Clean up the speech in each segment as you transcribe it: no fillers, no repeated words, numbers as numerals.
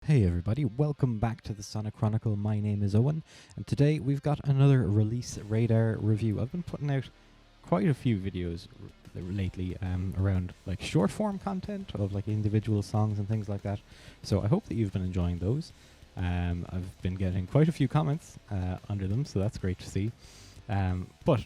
Hey everybody, welcome back to the Sonic Chronicle. My name is Owen, and today we've got another Release Radar review. I've been putting out quite a few videos lately around like short form content of like individual songs and things like that. So I hope that you've been enjoying those. I've been getting quite a few comments under them, so that's great to see. But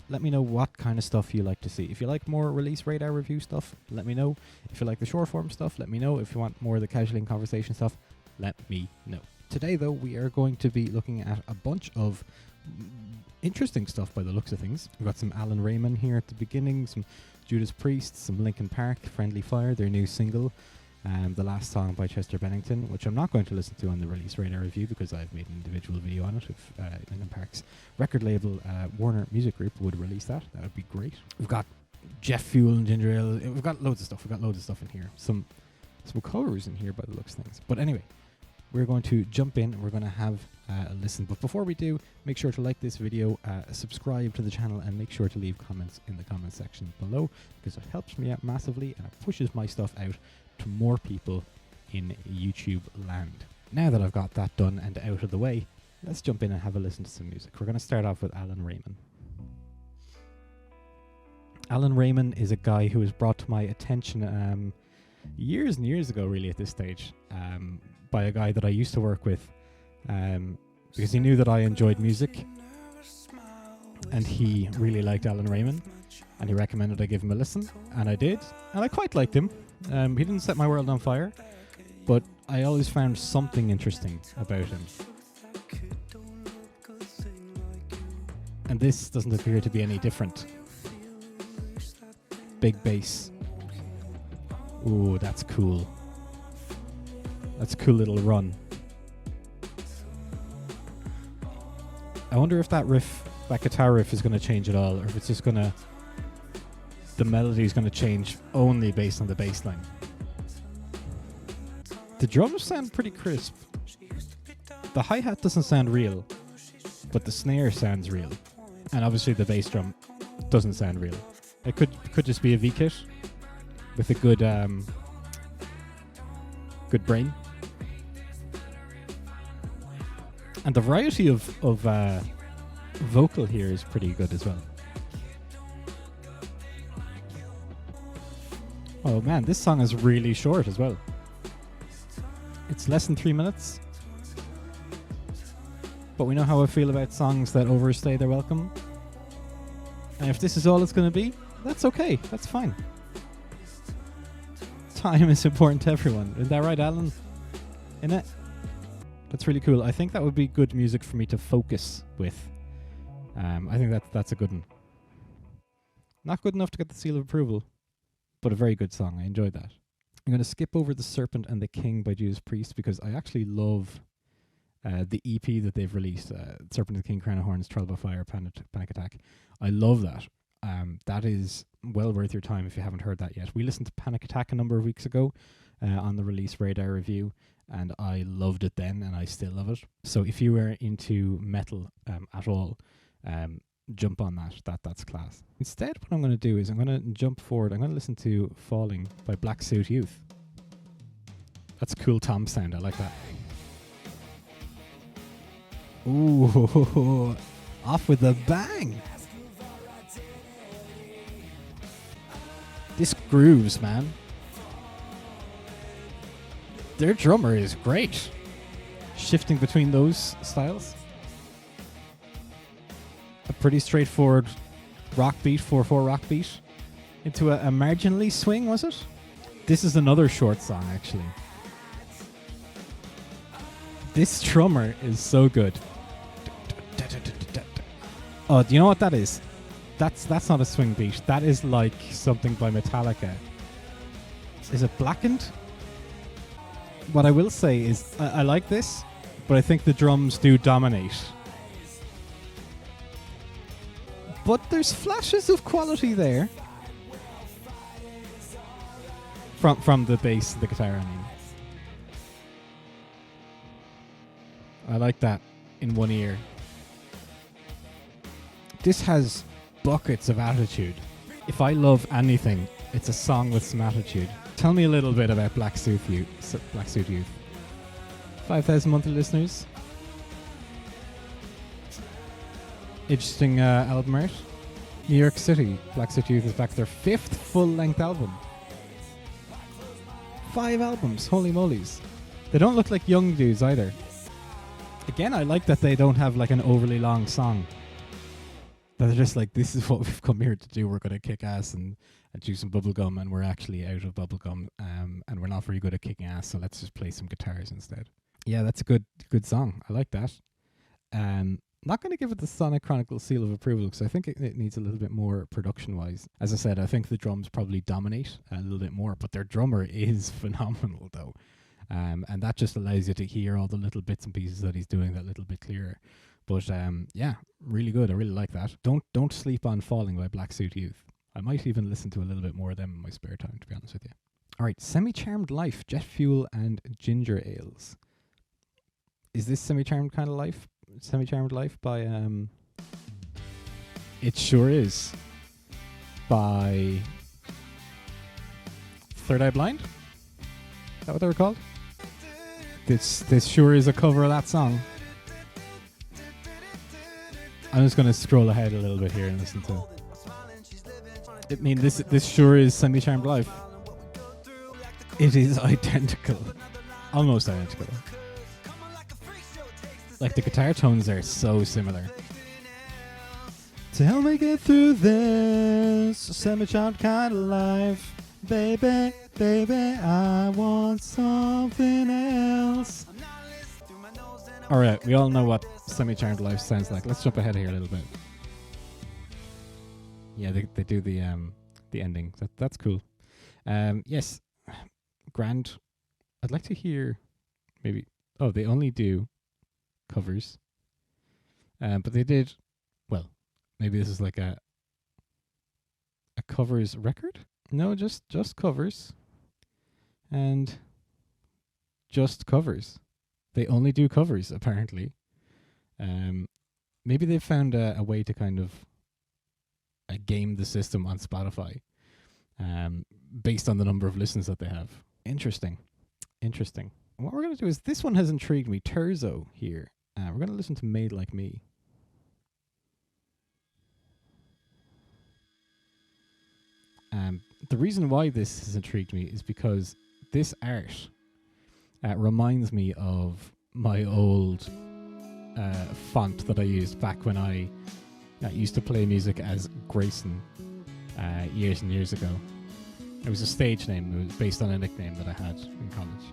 let me know what kind of stuff you like to see. If you like more Release Radar review stuff, let me know. If you like the short form stuff, let me know. If you want more of the casual and conversation stuff, let me know. Today, though, we are going to be looking at a bunch of interesting stuff by the looks of things. We've got some Allan Rayman here at the beginning, some Judas Priest, some Linkin Park, Friendly Fire, their new single, the last song by Chester Bennington, which I'm not going to listen to on the Release Radar review because I've made an individual video on it. If Linkin Park's record label, Warner Music Group, would release that would be great. We've got Jet Fuel and Ginger Ale. We've got loads of stuff. We've got loads of stuff in here. Some covers in here by the looks of things. But anyway, we're going to jump in and we're going to have a listen. But before we do, make sure to like this video, subscribe to the channel, and make sure to leave comments in the comment section below because it helps me out massively and it pushes my stuff out to more people in YouTube land. Now that I've got that done and out of the way, let's jump in and have a listen to some music. We're going to start off with Allan Rayman. Allan Rayman is a guy who was brought to my attention years and years ago, really, at this stage, by a guy that I used to work with, because he knew that I enjoyed music and he really liked Allan Rayman and he recommended I give him a listen, and I did, and I quite liked him. He didn't set my world on fire, but I always found something interesting about him. And this doesn't appear to be any different. Big bass. Ooh, that's cool. That's a cool little run. I wonder if that riff, that guitar riff, is going to change at all, or if it's just going to... the melody is going to change only based on the bass line. The drums sound pretty crisp. The hi-hat doesn't sound real, but the snare sounds real. And obviously the bass drum doesn't sound real. It could just be a V-kit with a good good brain. And the variety of vocal here is pretty good as well. Oh man, this song is really short as well. It's less than 3 minutes. But we know how I feel about songs that overstay their welcome. And if this is all it's going to be, that's okay. That's fine. Time is important to everyone. Isn't that right, Alan? Innit? That's really cool. I think that would be good music for me to focus with. I think that's a good one. Not good enough to get the seal of approval, but a very good song. I enjoyed that. I'm going to skip over The Serpent and the King by Judas Priest because I actually love the EP that they've released, Serpent and the King, Crown of Horns, Trial by Fire, Panic Attack. I love that. That is well worth your time if you haven't heard that yet. We listened to Panic Attack a number of weeks ago on the Release Radar review, and I loved it then, and I still love it. So if you were into metal at all, jump on that's class. Instead, what I'm going to do is I'm going to jump forward. I'm going to listen to Falling by Black Suit Youth. That's a cool tom sound. I like that. Ooh, off with a bang. This grooves, man. Their drummer is great. Shifting between those styles. A pretty straightforward rock beat, 4/4 rock beat, into a marginally swing, was it? This is another short song, actually. This drummer is so good. Oh, do you know what that is? That's not a swing beat. That is like something by Metallica. Is it Blackened? What I will say is I like this, but I think the drums do dominate. But there's flashes of quality there. From the bass, the guitar, I mean. I like that in one ear. This has buckets of attitude. If I love anything, it's a song with some attitude. Tell me a little bit about Black Suit Youth. 5,000 monthly listeners. Interesting album art. New York City, Black City Youth is back. Their 5th full-length album. 5 albums, holy molies. They don't look like young dudes either. Again, I like that they don't have like an overly long song. They're just like, this is what we've come here to do. We're going to kick ass and chew some bubblegum, and we're actually out of bubblegum, and we're not very good at kicking ass, so let's just play some guitars instead. Yeah, that's a good song. I like that. Not going to give it the Sonic Chronicles seal of approval because I think it needs a little bit more production-wise. As I said, I think the drums probably dominate a little bit more, but their drummer is phenomenal though. And that just allows you to hear all the little bits and pieces that he's doing that little bit clearer. But yeah, really good. I really like that. Don't sleep on Falling by Black Suit Youth. I might even listen to a little bit more of them in my spare time, to be honest with you. All right, Semi-Charmed Life, Jet Fuel and Ginger Ales. Is this Semi-Charmed kind of life? Semi-Charmed Life by It Sure Is by Third Eye Blind? Is that what they were called? This sure is a cover of that song. I'm just going to scroll ahead a little bit here and listen to it. I mean, this sure is Semi-Charmed Life. It is identical. Almost identical. Like, the guitar tones are so similar. To help me get through this semi-charmed kind of life, baby, I want something else. Alright, we all know what semi-charmed life sounds like. Let's jump ahead here a little bit. Yeah, they do the ending. That's cool. Yes, grand. I'd like to hear maybe... Oh, they only do covers. But they did... Well, maybe this is like a covers record? No, just covers. And just covers. They only do covers, apparently. Maybe they've found a way to kind of game the system on Spotify based on the number of listens that they have. Interesting. What we're going to do is, this one has intrigued me. Terzo here. We're going to listen to Made Like Me. The reason why this has intrigued me is because this art reminds me of my old font that I used back when I used to play music as Grayson years and years ago. It was a stage name. It was based on a nickname that I had in college.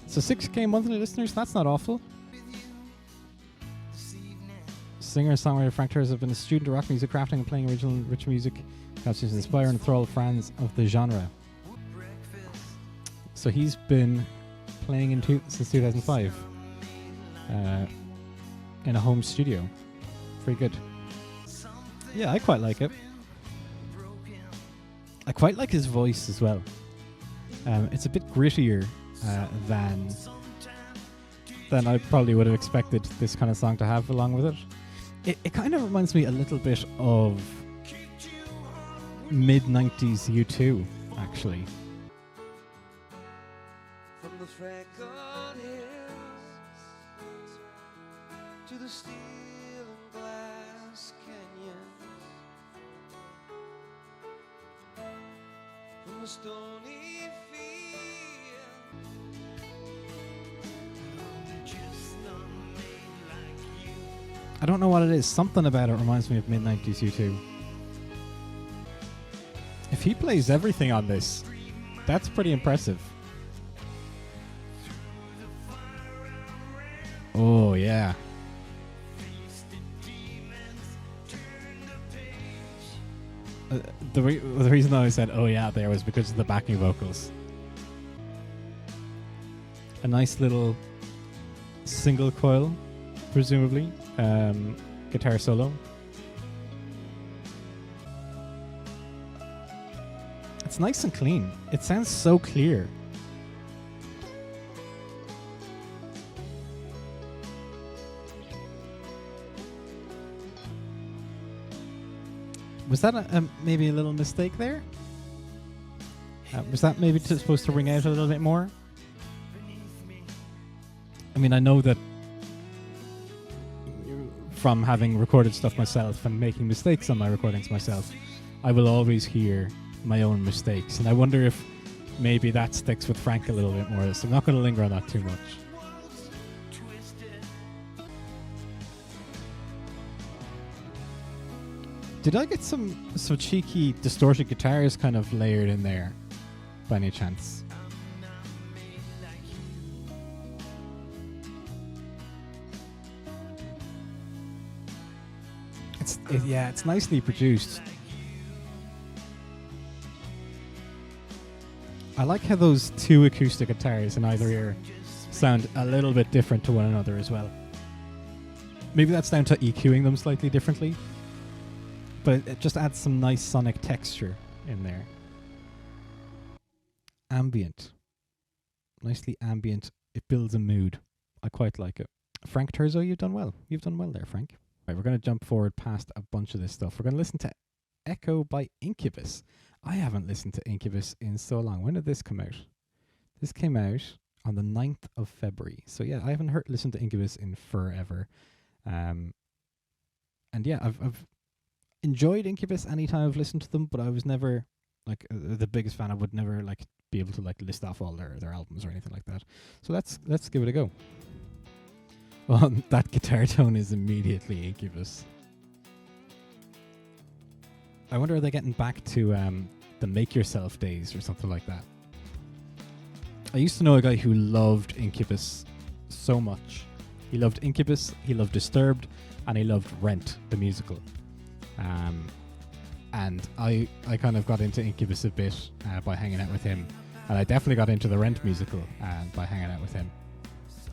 So 6K monthly listeners, that's not awful. Singer-songwriter Frank Terzo has been a student of rock music, crafting and playing original rich music. Helps to inspire and enthrall fans of the genre. So he's been playing since 2005 in a home studio. Pretty good. Yeah, I quite like it. I quite like his voice as well. It's a bit grittier than I probably would have expected this kind of song to have along with it. It kind of reminds me a little bit of mid-90s U2, actually. From the freckled hills to the steel and glass canyons, from the stony field, I don't know what it is. Something about it reminds me of mid-90s U2. If he plays everything on this, that's pretty impressive. Oh, yeah. The reason I said, oh, yeah, there was because of the backing vocals. A nice little single coil, presumably. Guitar solo. It's nice and clean. It sounds so clear. Was that maybe a little mistake there? Was that maybe supposed to ring out a little bit more? I mean, I know that from having recorded stuff myself and making mistakes on my recordings myself, I will always hear my own mistakes. And I wonder if maybe that sticks with Frank a little bit more. So I'm not going to linger on that too much. Did I get some cheeky distorted guitars kind of layered in there by any chance? It's nicely produced. I like how those two acoustic guitars in either ear sound a little bit different to one another as well. Maybe that's down to EQing them slightly differently, but it just adds some nice sonic texture in there. Ambient. Nicely ambient. It builds a mood. I quite like it. Frank Terzo, you've done well. You've done well there, Frank. Right, we're going to jump forward past a bunch of this stuff. We're going to listen to Echo by Incubus. I haven't listened to Incubus in so long. When did this come out? This came out on the 9th of February. So yeah, I haven't listened to Incubus in forever. And yeah, I've enjoyed Incubus anytime I've listened to them, but I was never like the biggest fan. I would never like be able to like list off all their albums or anything like that. So let's give it a go. Well, that guitar tone is immediately Incubus. I wonder, are they getting back to the Make Yourself days or something like that? I used to know a guy who loved Incubus so much. He loved Incubus, he loved Disturbed, and he loved Rent, the musical. And I kind of got into Incubus a bit by hanging out with him. And I definitely got into the Rent musical by hanging out with him.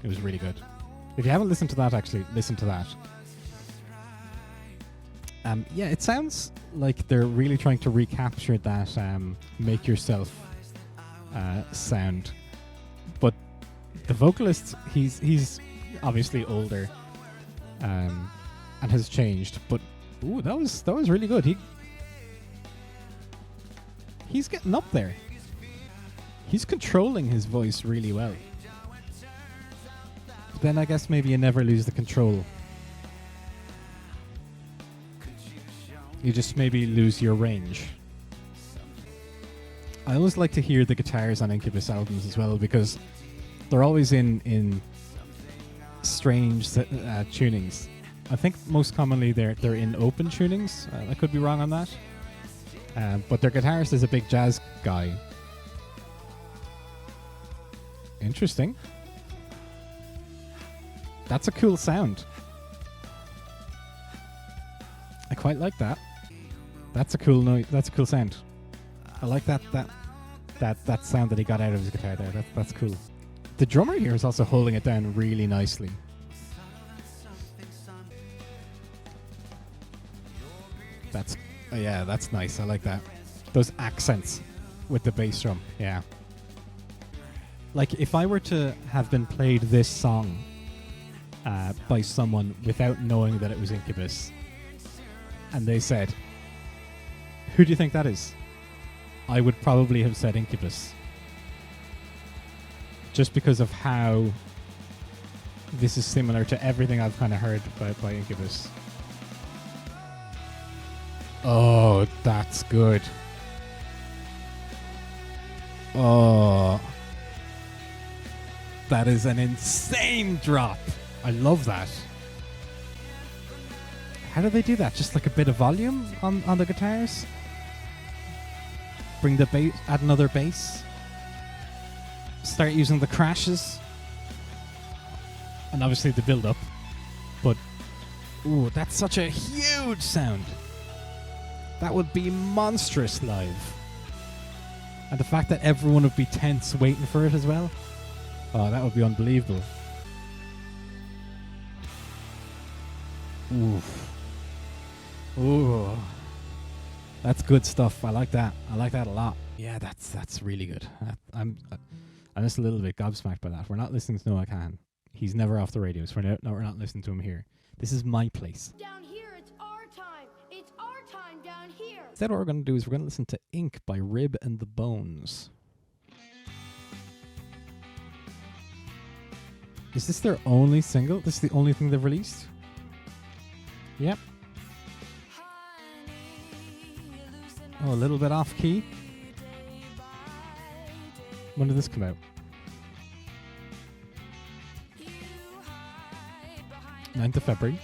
It was really good. If you haven't listened to that, actually, listen to that. Yeah, it sounds like they're really trying to recapture that Make Yourself sound. But the vocalist, he's obviously older and has changed. But ooh, that was really good. He's getting up there. He's controlling his voice really well. But then I guess maybe you never lose the control. You just maybe lose your range. I always like to hear the guitars on Incubus albums as well, because they're always in strange tunings. I think most commonly they're in open tunings. I could be wrong on that. But their guitarist is a big jazz guy. Interesting. That's a cool sound. I quite like that. That's a cool noise. That's a cool sound. I like that sound that he got out of his guitar there. That's cool. The drummer here is also holding it down really nicely. That's nice. I like that. Those accents with the bass drum. Yeah. Like if I were to have been played this song by someone without knowing that it was Incubus, and they said, "Who do you think that is?" I would probably have said Incubus. Just because of how this is similar to everything I've kind of heard by Incubus. Oh, that's good. Oh, that is an insane drop. I love that. How do they do that? Just like a bit of volume on the guitars? Bring the bass, add another bass. Start using the crashes. And obviously the build up. But, ooh, that's such a huge sound. That would be monstrous live. And the fact that everyone would be tense waiting for it as well. Oh, that would be unbelievable. Oof. Ooh. That's good stuff. I like that. I like that a lot. Yeah, that's really good. I'm just a little bit gobsmacked by that. We're not listening to No I Can. He's never off the radio, so we're not listening to him here. This is my place. Down here, it's our time. It's our time down here. Instead, what we're going to do is we're going to listen to Ink by Rib and the Bones. Is this their only single? This is the only thing they've released? Yep. Oh, a little bit off key. When did this come out? 9th of February.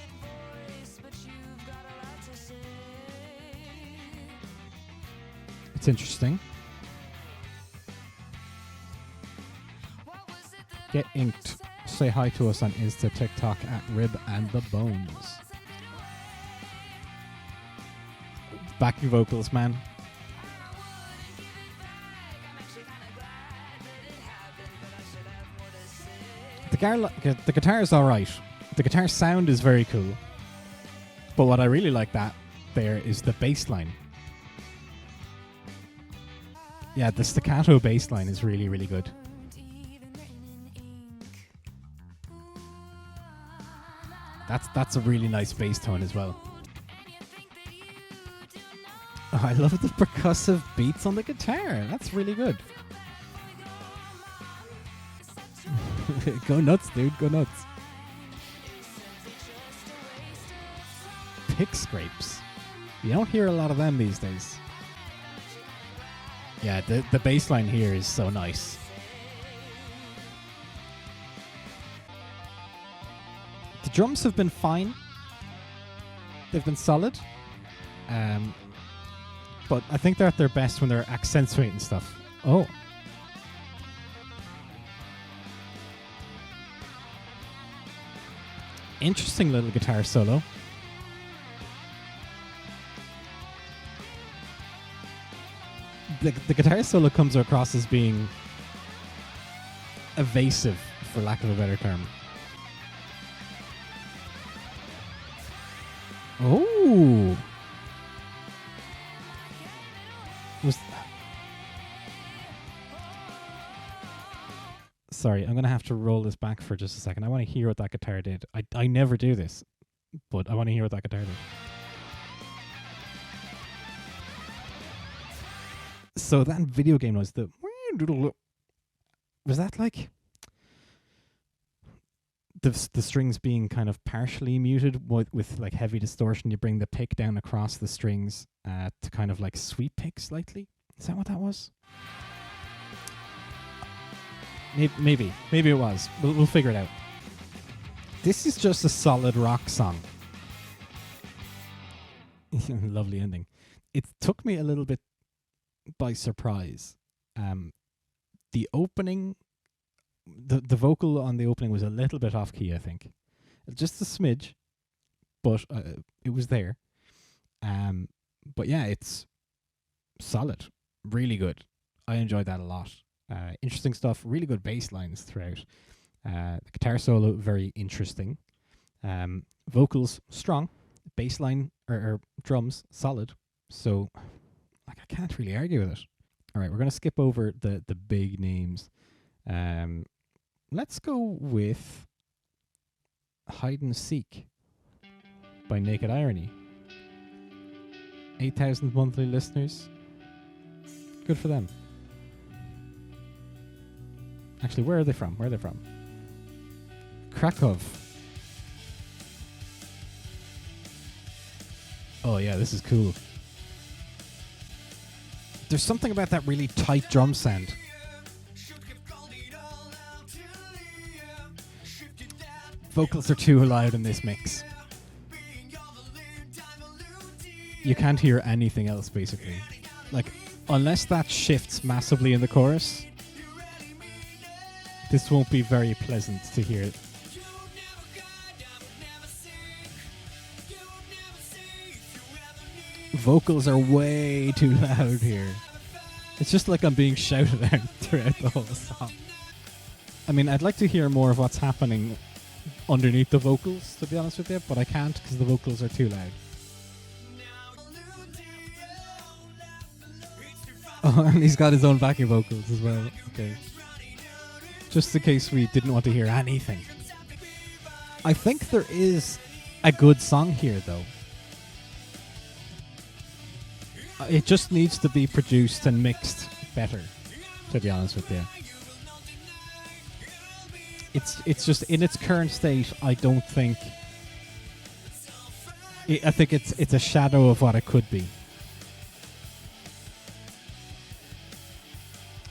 It's interesting. Get inked. Say hi to us on Insta, TikTok at Rib and the Bones. Backing vocals, man. The guitar is alright. The guitar sound is very cool. But what I really like there is the bass line. Yeah, the staccato bass line is really, really good. That's a really nice bass tone as well. Oh, I love the percussive beats on the guitar. That's really good. Go nuts, dude. Go nuts. Pick scrapes. You don't hear a lot of them these days. Yeah, the bass line here is so nice. The drums have been fine. They've been solid. But I think they're at their best when they're accentuating stuff. Oh. Interesting little guitar solo. The guitar solo comes across as being evasive, for lack of a better term. Oh. Sorry, I'm going to have to roll this back for just a second. I want to hear what that guitar did. I never do this, but I want to hear what that guitar did. So that video game noise, was that like the strings being kind of partially muted with like heavy distortion? You bring the pick down across the strings to kind of like sweep pick slightly. Is that what that was? Maybe it was. We'll figure it out. This is just a solid rock song. Lovely ending. It took me a little bit by surprise. The opening, the vocal on the opening was a little bit off key, I think. Just a smidge, but it was there. But yeah, it's solid. Really good. I enjoyed that a lot. Interesting stuff. Really good bass lines throughout. The guitar solo, very interesting. Vocals, strong. Bass line, or drums, solid. So, like, I can't really argue with it. All right, we're going to skip over the big names. Let's go with Hide and Seek by Naked Irony. 8,000 monthly listeners. Good for them. Actually, where are they from? Krakow. Oh yeah, this is cool. There's something about that really tight drum sound. Vocals are too loud in this mix. You can't hear anything else, basically. Like, unless that shifts massively in the chorus, this won't be very pleasant to hear. Vocals are way too loud here. It's just like I'm being shouted at throughout the whole song. I mean, I'd like to hear more of what's happening underneath the vocals, to be honest with you, but I can't because the vocals are too loud. Oh, and he's got his own backing vocals as well. Okay. Just in case we didn't want to hear anything. I think there is a good song here, though. It just needs to be produced and mixed better, to be honest with you. It's just in its current state. I don't think. I think it's a shadow of what it could be.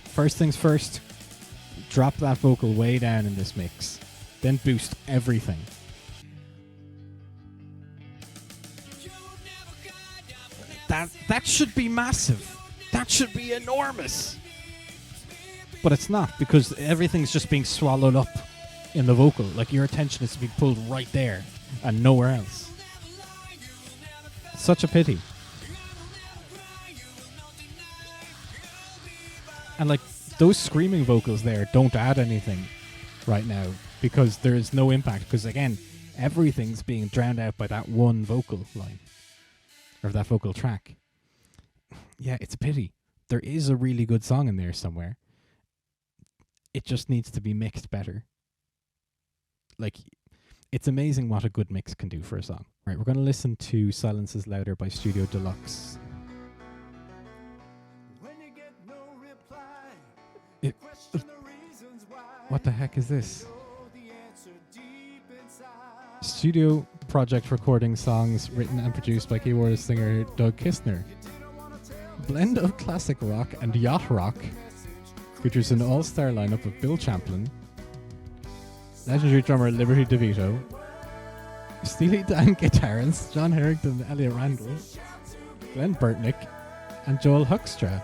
First things first, drop that vocal way down in this mix, then boost everything. That should be massive. That should be enormous. But it's not, because everything's just being swallowed up in the vocal. Like, your attention is being pulled right there and nowhere else. Such a pity. And like, those screaming vocals there don't add anything right now, because there is no impact, because again, everything's being drowned out by that one vocal line, or that vocal track. Yeah, it's a pity. There is a really good song in there somewhere. It just needs to be mixed better. Like, it's amazing what a good mix can do for a song. Right, we're going to listen to Silence is Louder by Studio Deluxe. What the heck is this? Studio project recording songs written and produced by keyboardist singer Doug Kistner. Blend of classic rock and yacht rock. Features an all-star lineup of Bill Champlin, legendary drummer Liberty DeVito, Steely Dan guitarists John Harrington and Elliot Randall, Glenn Burtnick, and Joel Hoekstra.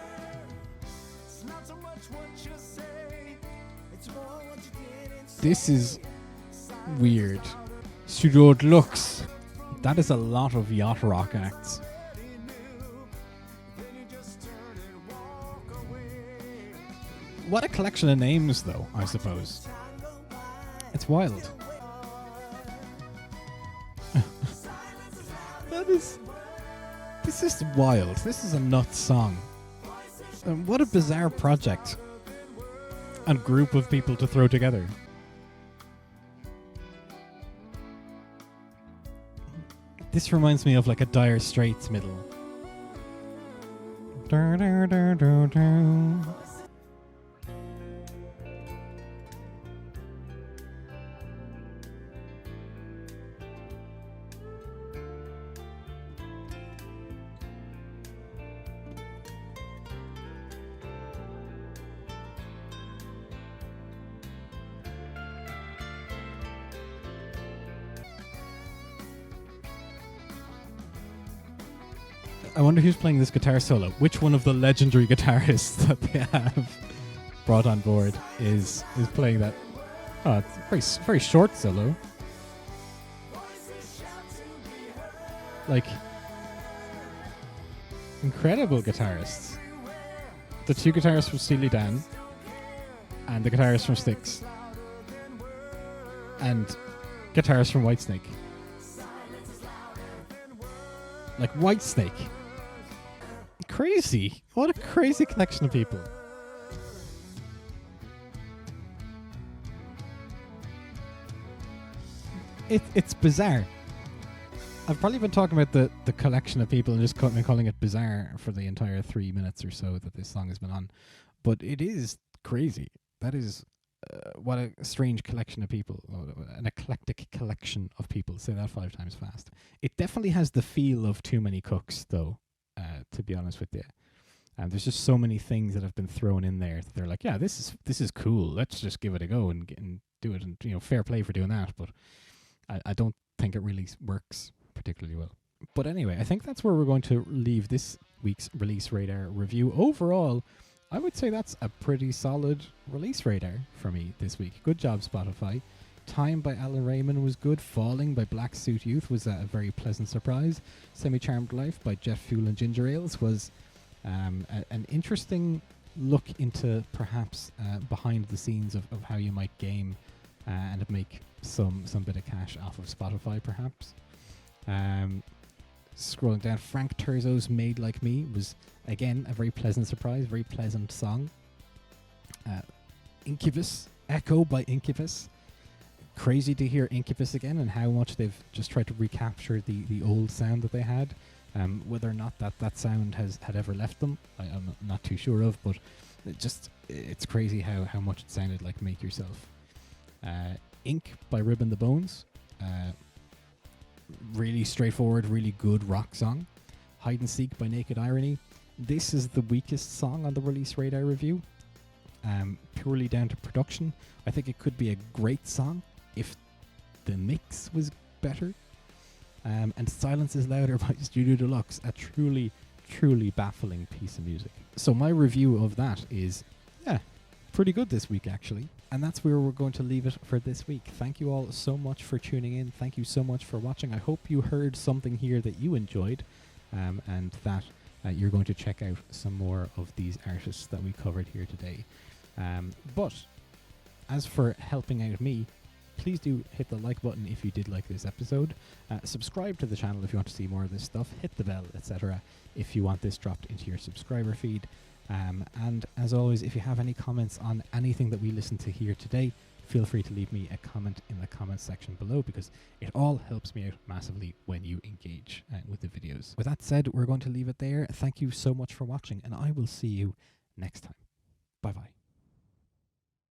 This is weird. Studio Deluxe. That is a lot of yacht rock acts. What a collection of names, though, I suppose. It's wild. This is wild. This is a nuts song. What a bizarre project and group of people to throw together. This reminds me of like a Dire Straits middle. I wonder who's playing this guitar solo. Which one of the legendary guitarists that they have brought on board is playing that? Oh, it's a very, very short solo. Like, incredible guitarists. The two guitarists from Steely Dan and the guitarist from Styx. And guitarist from Whitesnake. Like Whitesnake. Crazy. What a crazy collection of people. It's bizarre. I've probably been talking about the collection of people and just calling it bizarre for the entire 3 minutes or so that this song has been on. But it is crazy. That is what a strange collection of people. An eclectic collection of people. Say that 5 times fast. It definitely has the feel of Too Many Cooks, though, to be honest with you. And there's just so many things that have been thrown in there that they're like, yeah, this is cool. Let's just give it a go and do it. And, you know, fair play for doing that. But I don't think it really works particularly well. But anyway, I think that's where we're going to leave this week's Release Radar review. Overall, I would say that's a pretty solid Release Radar for me this week. Good job, Spotify. Time by Allan Rayman was good. Falling by Black Suit Youth was a very pleasant surprise. Semi-Charmed Life by Jet Fuel and Ginger Ales was an interesting look into perhaps behind the scenes of how you might game and make some bit of cash off of Spotify, perhaps. Scrolling down, Frank Turzo's Made Like Me was, again, a very pleasant surprise, very pleasant song. Incubus, Echo by Incubus. Crazy to hear Incubus again and how much they've just tried to recapture the old sound that they had. Whether or not that sound had ever left them, I'm not too sure of, but it's crazy how much it sounded like Make Yourself. Ink by Ribbon the Bones. Really straightforward, really good rock song. Hide and Seek by Naked Irony. This is the weakest song on the Release Radar review, purely down to production. I think it could be a great song if the mix was better. And Silence is Louder by Studio Deluxe, a truly, truly baffling piece of music. So my review of that is, yeah, pretty good this week actually. And that's where we're going to leave it for this week. Thank you all so much for tuning in. Thank you so much for watching. I hope you heard something here that you enjoyed, and that you're going to check out some more of these artists that we covered here today. But as for helping out me, please do hit the like button if you did like this episode. Subscribe to the channel if you want to see more of this stuff. Hit the bell, etc. if you want this dropped into your subscriber feed. And as always, if you have any comments on anything that we listened to here today, feel free to leave me a comment in the comments section below, because it all helps me out massively when you engage with the videos. With that said, we're going to leave it there. Thank you so much for watching, and I will see you next time. Bye bye.